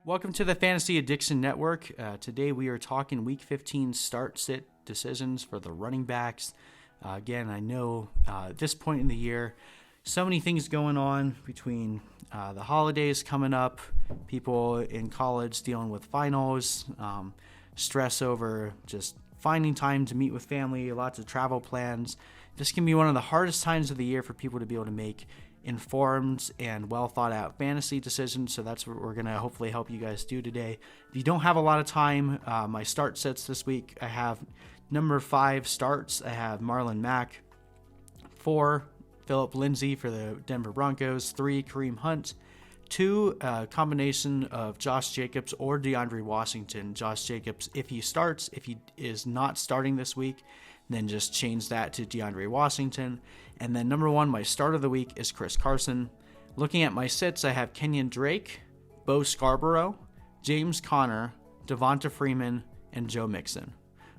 Welcome to the Fantasy Addiction Network. Today we are talking Week 15 start-sit decisions for the running backs. Again, I know at this point in the year, so many things going on between the holidays coming up, people in college dealing with finals, stress over just finding time to meet with family, lots of travel plans. This can be one of the hardest times of the year for people to be able to make informed and well thought out fantasy decisions. So that's what we're going to hopefully help you guys do today. If you don't have a lot of time, my start sets this week, I have number 5 starts. I have Marlon Mack, 4 Phillip Lindsay for the Denver Broncos, 3 Kareem Hunt, 2 combination of Josh Jacobs or DeAndre Washington. Josh Jacobs if he starts. If he is not starting this week, then just change that to DeAndre Washington. And then number 1, my start of the week is Carson. Looking at my sits, I have Kenyan Drake, Beau Scarborough, James Conner, Devonta Freeman, and Joe Mixon.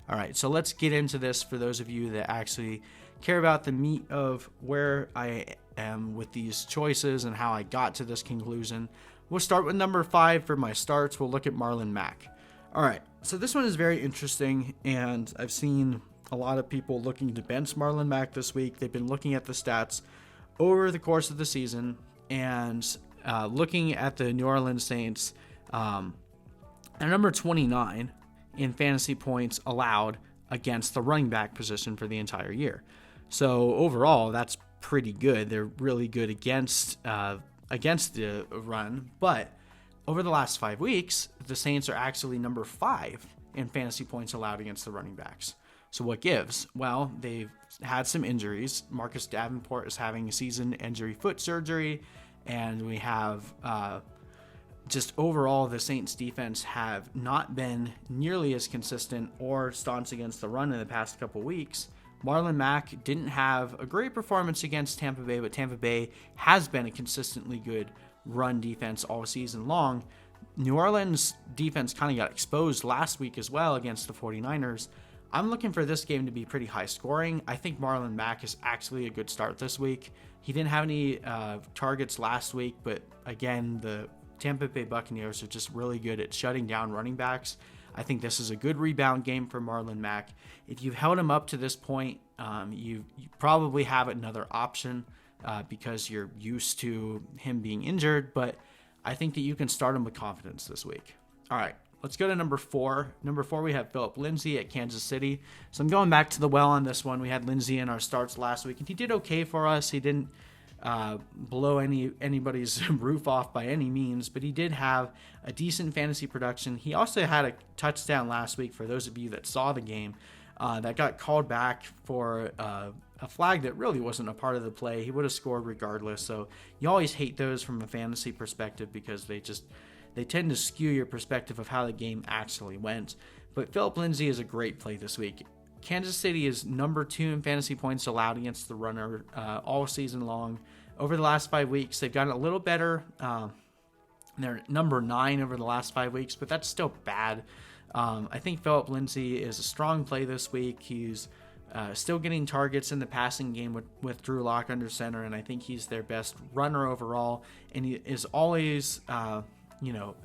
All right, so let's get into this for those of you that actually care about the meat of where I am with these choices and how I got to this conclusion. We'll start with number 5 for my starts. We'll look at Marlon Mack. All right, so this one is very interesting, and I've seen a lot of people looking to bench Marlon Mack this week. They've been looking at the stats over the course of the season and looking at the New Orleans Saints at number 29 in fantasy points allowed against the running back position for the entire year. So overall, that's pretty good. They're really good against the run, but over the last 5 weeks, the Saints are actually number 5 in fantasy points allowed against the running backs. So what gives? Well, they've had some injuries. Marcus Davenport is having a season-ending foot surgery, and we have just overall the Saints defense have not been nearly as consistent or staunch against the run in the past couple weeks. Marlon Mack didn't have a great performance against Tampa Bay, but Tampa Bay has been a consistently good run defense all season long. New Orleans defense kind of got exposed last week as well against the 49ers. I'm looking for this game to be pretty high scoring. I think Marlon Mack is actually a good start this week. He didn't have any targets last week, but again, the Tampa Bay Buccaneers are just really good at shutting down running backs. I think this is a good rebound game for Marlon Mack. If you've held him up to this point, you probably have another option because you're used to him being injured, but I think that you can start him with confidence this week. All right. Let's go to number 4. Number 4, we have Phillip Lindsay at Kansas City. So I'm going back to the well on this one. We had Lindsay in our starts last week, and he did okay for us. He didn't blow anybody's roof off by any means, but he did have a decent fantasy production. He also had a touchdown last week, for those of you that saw the game, that got called back for a flag that really wasn't a part of the play. He would have scored regardless. So you always hate those from a fantasy perspective because they tend to skew your perspective of how the game actually went. But Phillip Lindsay is a great play this week. Kansas City is number 2 in fantasy points allowed against the runner all season long. Over the last 5 weeks, they've gotten a little better. They're number 9 over the last 5 weeks, but that's still bad. I think Phillip Lindsay is a strong play this week. He's still getting targets in the passing game with Drew Lock under center, and I think he's their best runner overall. And he is always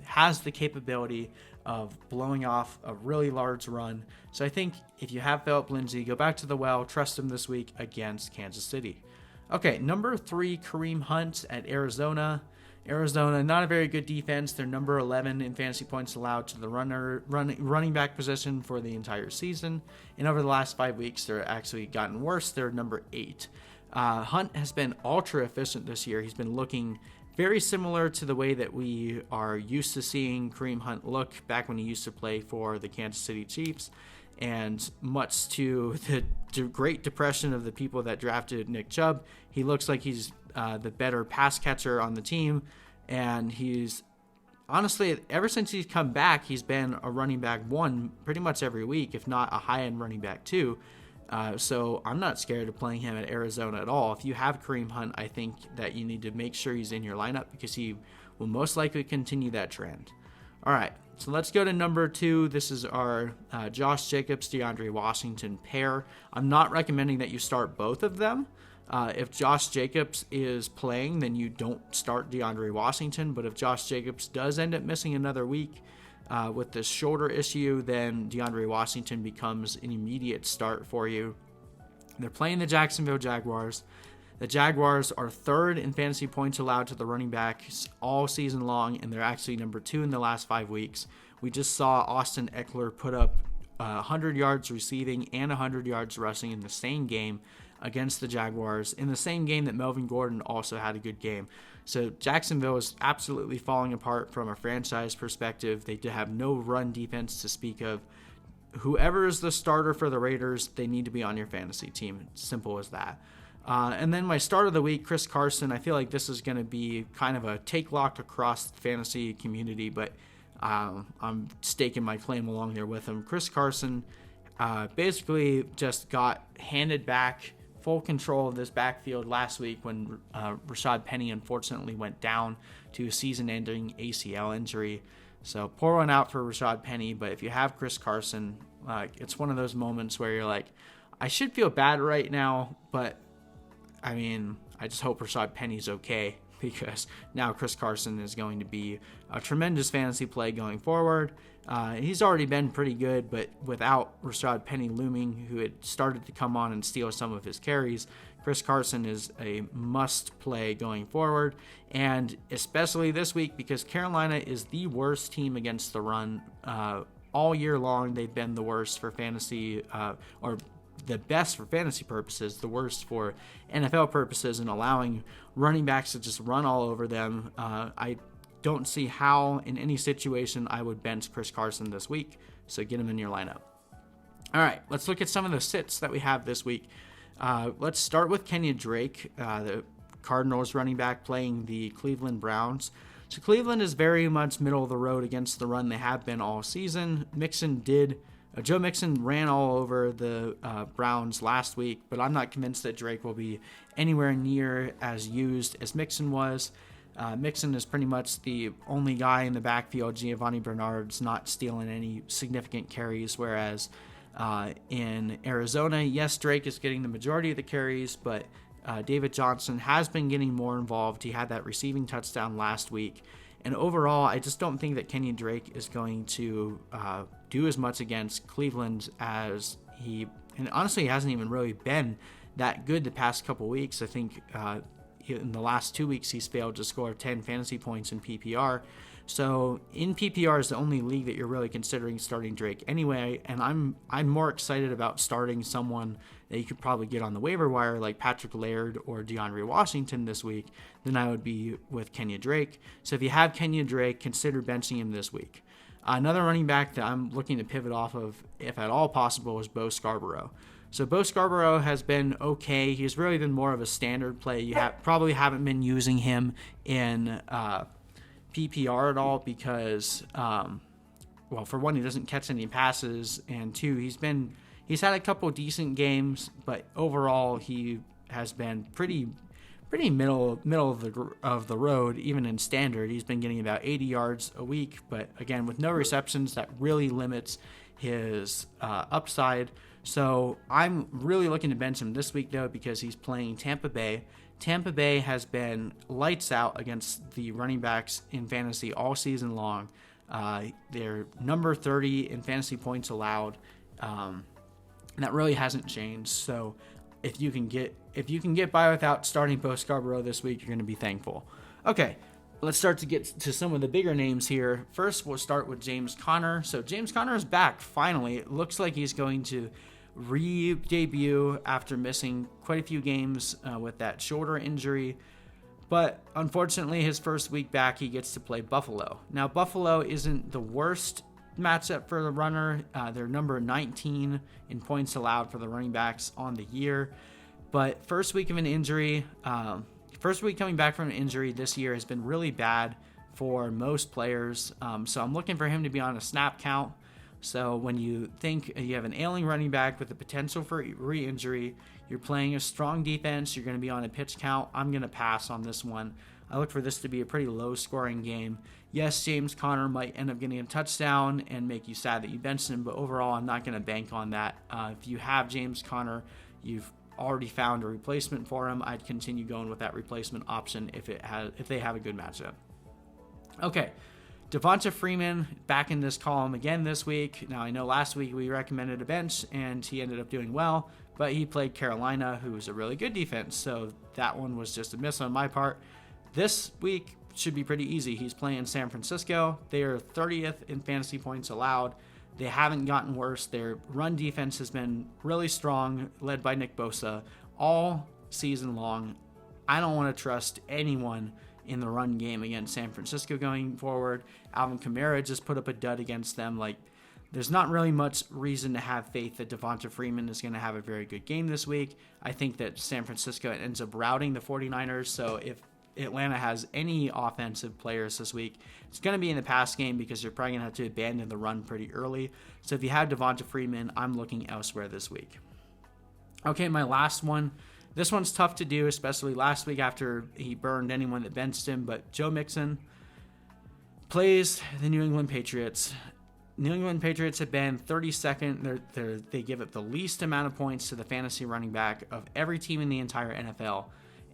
has the capability of blowing off a really large run. So I think if you have Phillip Lindsay, go back to the well, trust him this week against Kansas City. Okay, number 3, Kareem Hunt at Arizona. Arizona, not a very good defense. They're number 11 in fantasy points allowed to the running back position for the entire season. And over the last 5 weeks, they're actually gotten worse. They're number 8. Hunt has been ultra efficient this year. He's been looking very similar to the way that we are used to seeing Kareem Hunt look back when he used to play for the Kansas City Chiefs, and much to the great depression of the people that drafted Nick Chubb, he looks like he's the better pass catcher on the team, and he's honestly, ever since he's come back, he's been a running back 1 pretty much every week, if not a high-end running back 2. So I'm not scared of playing him at Arizona at all. If you have Kareem Hunt, I think that you need to make sure he's in your lineup because he will most likely continue that trend. All right, so let's go to number 2. This is our Josh Jacobs, DeAndre Washington pair. I'm not recommending that you start both of them. If Josh Jacobs is playing, then you don't start DeAndre Washington. But if Josh Jacobs does end up missing another week with this shoulder issue, then DeAndre Washington becomes an immediate start for you. They're playing the Jacksonville Jaguars. The Jaguars are third in fantasy points allowed to the running backs all season long, and they're actually number 2 in the last 5 weeks. We just saw Austin Eckler put up 100 yards receiving and 100 yards rushing in the same game against the Jaguars, in the same game that Melvin Gordon also had a good game. So Jacksonville is absolutely falling apart from a franchise perspective. They have no run defense to speak of. Whoever is the starter for the Raiders, they need to be on your fantasy team. It's simple as that. And then my start of the week, Chris Carson. I feel like this is going to be kind of a take lock across the fantasy community, but I'm staking my claim along there with him. Chris Carson basically just got handed back full control of this backfield last week when Rashad Penny unfortunately went down to a season-ending ACL injury. So pour one out for Rashad Penny, but if you have Chris Carson, it's one of those moments where you're like, I should feel bad right now, but I mean, I just hope Rashad Penny's okay, because now Chris Carson is going to be a tremendous fantasy play going forward. He's already been pretty good, but without Rashad Penny looming, who had started to come on and steal some of his carries, Chris Carson is a must play going forward, and especially this week because Carolina is the worst team against the run. All year long, they've been the worst for fantasy, or the best for fantasy purposes, the worst for NFL purposes, and allowing running backs to just run all over them. I don't see how in any situation I would bench Chris Carson this week, so get him in your lineup. All right, let's look at some of the sits that we have this week. Let's start with Kenyan Drake, the Cardinals running back playing the Cleveland Browns. So Cleveland is very much middle of the road against the run. They have been all season. Joe Mixon ran all over the Browns last week, but I'm not convinced that Drake will be anywhere near as used as Mixon was. Mixon is pretty much the only guy in the backfield. Giovanni Bernard's not stealing any significant carries, whereas in Arizona, yes, Drake is getting the majority of the carries, but David Johnson has been getting more involved. He had that receiving touchdown last week. And overall, I just don't think that Kenyan Drake is going to do as much against Cleveland as and honestly, he hasn't even really been that good the past couple weeks. I think in the last 2 weeks, he's failed to score 10 fantasy points in PPR. So in PPR is the only league that you're really considering starting Drake anyway, and I'm more excited about starting someone that you could probably get on the waiver wire like Patrick Laird or DeAndre Washington this week than I would be with Kenyan Drake. So if you have Kenyan Drake, consider benching him this week. Another running back that I'm looking to pivot off of, if at all possible, is Beau Scarborough. So Beau Scarborough has been okay. He's really been more of a standard play. You probably haven't been using him in PPR at all because, well, for one, he doesn't catch any passes, and two, he's had a couple decent games, but overall he has been pretty middle of the road. Even in standard, he's been getting about 80 yards a week, but again, with no receptions, that really limits his upside. So I'm really looking to bench him this week, though, because he's playing Tampa Bay. Tampa Bay has been lights out against the running backs in fantasy all season long. They're number 30 in fantasy points allowed. And that really hasn't changed. So if you can get by without starting Beau Scarborough this week, you're going to be thankful. Okay, let's start to get to some of the bigger names here. First, we'll start with James Conner. So James Conner is back finally. It looks like he's going to re-debut after missing quite a few games with that shoulder injury. But unfortunately, his first week back, he gets to play Buffalo. Now, Buffalo isn't the worst matchup for the runner. They're number 19 in points allowed for the running backs on the year. But first week coming back from an injury this year has been really bad for most players. So I'm looking for him to be on a snap count. So when you think you have an ailing running back with the potential for re-injury, you're playing a strong defense, you're going to be on a pitch count, I'm going to pass on this one. I look for this to be a pretty low-scoring game. Yes, James Conner might end up getting a touchdown and make you sad that you benched him, but overall, I'm not going to bank on that. If you have James Conner, you've already found a replacement for him, I'd continue going with that replacement option if they have a good matchup. Okay, Devonta Freeman back in this column again this week. Now, I know last week we recommended a bench, and he ended up doing well, but he played Carolina, who was a really good defense, so that one was just a miss on my part. This week should be pretty easy. He's playing San Francisco. They are 30th in fantasy points allowed. They haven't gotten worse. Their run defense has been really strong, led by Nick Bosa, all season long. I don't want to trust anyone in the run game against San Francisco going forward. Alvin Kamara just put up a dud against them. There's not really much reason to have faith that Devonta Freeman is going to have a very good game this week. I think that San Francisco ends up routing the 49ers, so if Atlanta has any offensive players this week, it's going to be in the pass game because you're probably going to have to abandon the run pretty early. So if you have Devonta Freeman, I'm looking elsewhere this week. Okay, my last one. This one's tough to do, especially last week after he burned anyone that benched him, but Joe Mixon plays the New England Patriots. New England Patriots have been 32nd. They give up the least amount of points to the fantasy running back of every team in the entire NFL.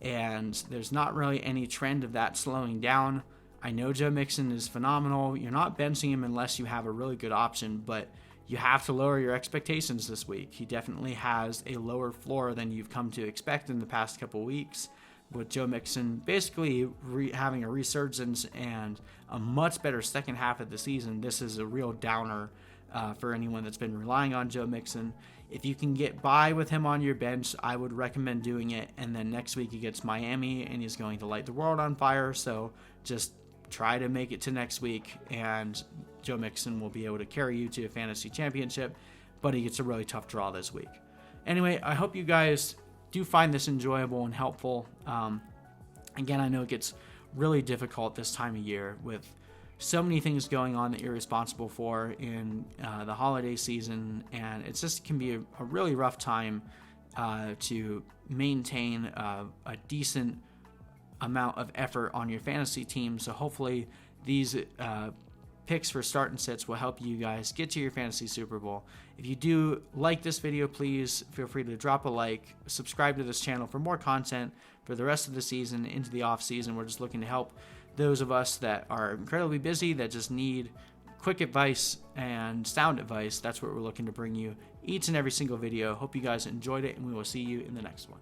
And there's not really any trend of that slowing down. I know Joe Mixon is phenomenal. You're not benching him unless you have a really good option, but you have to lower your expectations this week. He definitely has a lower floor than you've come to expect in the past couple weeks, with Joe Mixon basically having a resurgence and a much better second half of the season. This is a real downer for anyone that's been relying on Joe Mixon. If you can get by with him on your bench, I would recommend doing it. And then next week he gets Miami, and he's going to light the world on fire. So just try to make it to next week, and Joe Mixon will be able to carry you to a fantasy championship, but he gets a really tough draw this week. Anyway, I hope you guys do find this enjoyable and helpful. Again, I know it gets really difficult this time of year with so many things going on that you're responsible for in the holiday season, and it just can be a really rough time to maintain a decent amount of effort on your fantasy team. So hopefully these picks for start and sits will help you guys get to your fantasy Super Bowl. If you do like this video, please feel free to drop a like, subscribe to this channel for more content for the rest of the season into the off season. We're just looking to help those of us that are incredibly busy, that just need quick advice and sound advice. That's what we're looking to bring you each and every single video. Hope you guys enjoyed it, and we will see you in the next one.